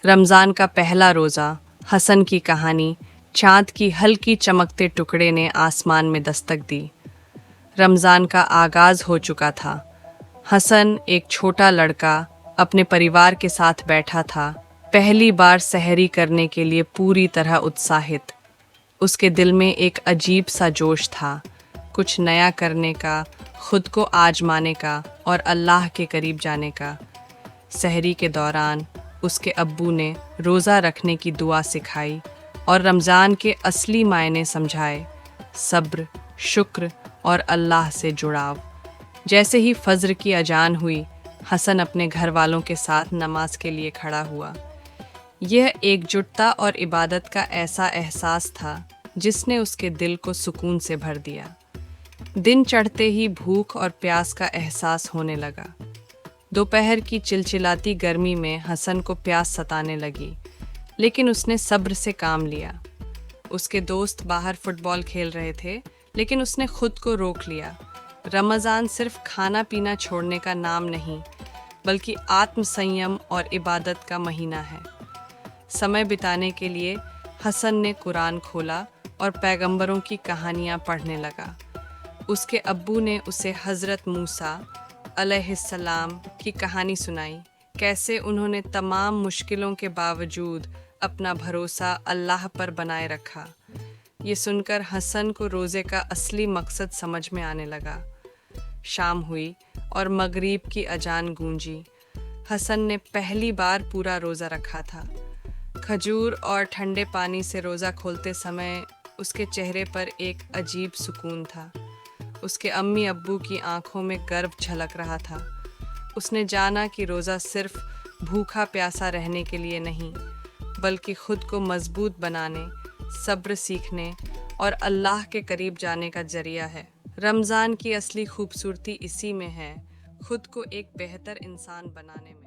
رمضان کا پہلا روزہ، حسن کی کہانی۔ چاند کی ہلکی چمکتے ٹکڑے نے آسمان میں دستک دی۔ رمضان کا آغاز ہو چکا تھا۔ حسن، ایک چھوٹا لڑکا، اپنے پریوار کے ساتھ بیٹھا تھا، پہلی بار سحری کرنے کے لیے پوری طرح اتساہت۔ اس کے دل میں ایک عجیب سا جوش تھا، کچھ نیا کرنے کا، خود کو آزمانے کا اور اللہ کے قریب جانے کا۔ سحری کے دوران اس کے ابو نے روزہ رکھنے کی دعا سکھائی اور رمضان کے اصلی معنی سمجھائے: صبر، شکر اور اللہ سے جڑاؤ۔ جیسے ہی فجر کی اذان ہوئی، حسن اپنے گھر والوں کے ساتھ نماز کے لیے کھڑا ہوا۔ یہ ایک جٹتا اور عبادت کا ایسا احساس تھا جس نے اس کے دل کو سکون سے بھر دیا۔ دن چڑھتے ہی بھوک اور پیاس کا احساس ہونے لگا۔ دوپہر کی چلچلاتی گرمی میں حسن کو پیاس ستانے لگی، لیکن اس نے صبر سے کام لیا۔ اس کے دوست باہر فٹ بال کھیل رہے تھے، لیکن اس نے خود کو روک لیا۔ رمضان صرف کھانا پینا چھوڑنے کا نام نہیں، بلکہ آتم سنیم اور عبادت کا مہینہ ہے۔ سمے بتانے کے لیے حسن نے قرآن کھولا اور پیغمبروں کی کہانیاں پڑھنے لگا۔ اس کے ابو نے اسے حضرت موسیٰ علیہ السلام کی کہانی سنائی، کیسے انہوں نے تمام مشکلوں کے باوجود اپنا بھروسہ اللہ پر بنائے رکھا۔ یہ سن کر حسن کو روزے کا اصلی مقصد سمجھ میں آنے لگا۔ شام ہوئی اور مغرب کی اذان گونجی۔ حسن نے پہلی بار پورا روزہ رکھا تھا۔ کھجور اور ٹھنڈے پانی سے روزہ کھولتے سمے اس کے چہرے پر ایک عجیب سکون تھا۔ اس کے امی ابو کی آنکھوں میں گرو جھلک رہا تھا۔ اس نے جانا کہ روزہ صرف بھوکا پیاسا رہنے کے لیے نہیں، بلکہ خود کو مضبوط بنانے، صبر سیکھنے اور اللہ کے قریب جانے کا ذریعہ ہے۔ رمضان کی اصلی خوبصورتی اسی میں ہے، خود کو ایک بہتر انسان بنانے میں۔